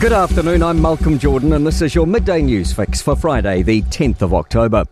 Good afternoon, I'm Malcolm Jordan and this is your midday news fix for Friday, the 10th of October.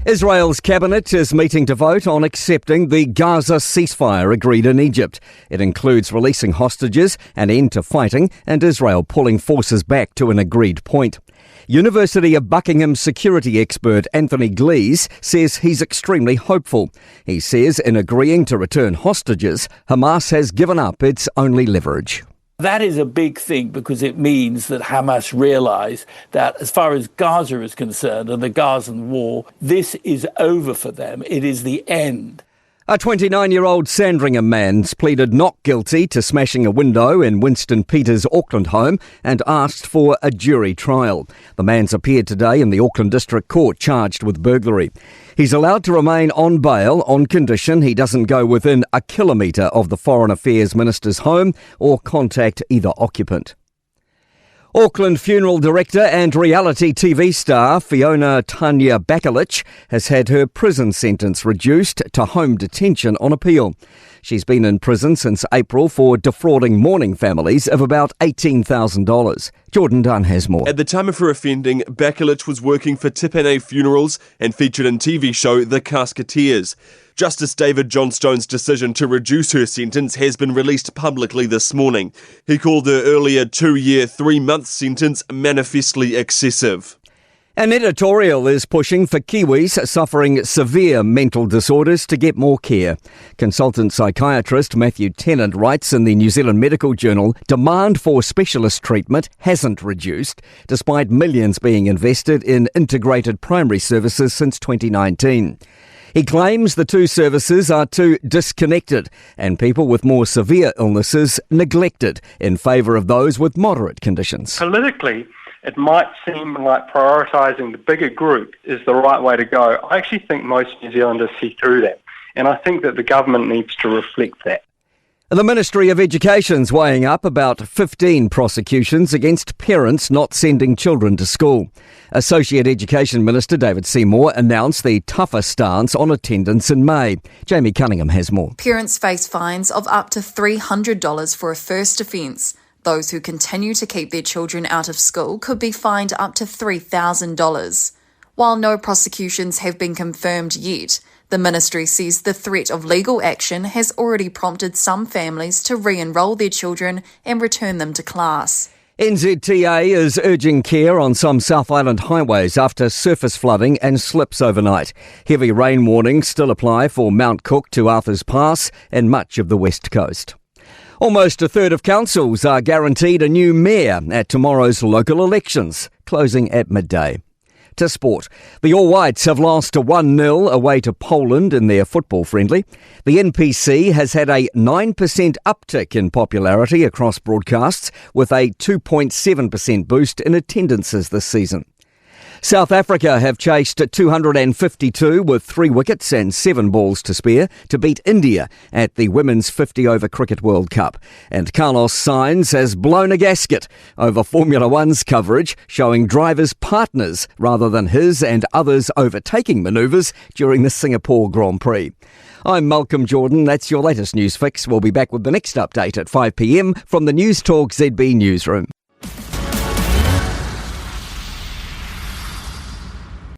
Israel's cabinet is meeting to vote on accepting the Gaza ceasefire agreed in Egypt. It includes releasing hostages, an end to fighting, and Israel pulling forces back to an agreed point. University of Buckingham security expert Anthony Glees says he's extremely hopeful. He says in agreeing to return hostages, Hamas has given up its only leverage. That is a big thing because it means that Hamas realise that as far as Gaza is concerned and the Gazan war, this is over for them. It is the end. A 29-year-old Sandringham man's pleaded not guilty to smashing a window in Winston Peters' Auckland home and asked for a jury trial. The man's appeared today in the Auckland District Court charged with burglary. He's allowed to remain on bail on condition he doesn't go within a kilometre of the Foreign Affairs Minister's home or contact either occupant. Auckland funeral director and reality TV star Fiona Tanya Bakulich has had her prison sentence reduced to home detention on appeal. She's been in prison since April for defrauding mourning families of about $18,000. Jordan Dunn has more. At the time of her offending, Bakulich was working for Tipene Funerals and featured in TV show The Casketeers. Justice David Johnstone's decision to reduce her sentence has been released publicly this morning. He called her earlier 2-year, 3-month sentence manifestly excessive. An editorial is pushing for Kiwis suffering severe mental disorders to get more care. Consultant psychiatrist Matthew Tennant writes in the New Zealand Medical Journal, demand for specialist treatment hasn't reduced, despite millions being invested in integrated primary services since 2019. He claims the two services are too disconnected and people with more severe illnesses neglected in favour of those with moderate conditions. Politically, it might seem like prioritising the bigger group is the right way to go. I actually think most New Zealanders see through that, and I think that the government needs to reflect that. The Ministry of Education's weighing up about 15 prosecutions against parents not sending children to school. Associate Education Minister David Seymour announced the tougher stance on attendance in May. Jamie Cunningham has more. Parents face fines of up to $300 for a first offence. Those who continue to keep their children out of school could be fined up to $3,000. While no prosecutions have been confirmed yet, the ministry says the threat of legal action has already prompted some families to re-enrol their children and return them to class. NZTA is urging care on some South Island highways after surface flooding and slips overnight. Heavy rain warnings still apply for Mount Cook to Arthur's Pass and much of the West Coast. Almost a third of councils are guaranteed a new mayor at tomorrow's local elections, closing at midday. To sport, the All Whites have lost 1-0 away to Poland in their football friendly. The NPC has had a 9% uptick in popularity across broadcasts, with a 2.7% boost in attendances this season. South Africa have chased 252 with 3 wickets and 7 balls to spare to beat India at the Women's 50-over Cricket World Cup. And Carlos Sainz has blown a gasket over Formula One's coverage, showing drivers' partners rather than his and others' overtaking manoeuvres during the Singapore Grand Prix. I'm Malcolm Jordan. That's your latest news fix. We'll be back with the next update at 5 p.m. from the Newstalk ZB newsroom.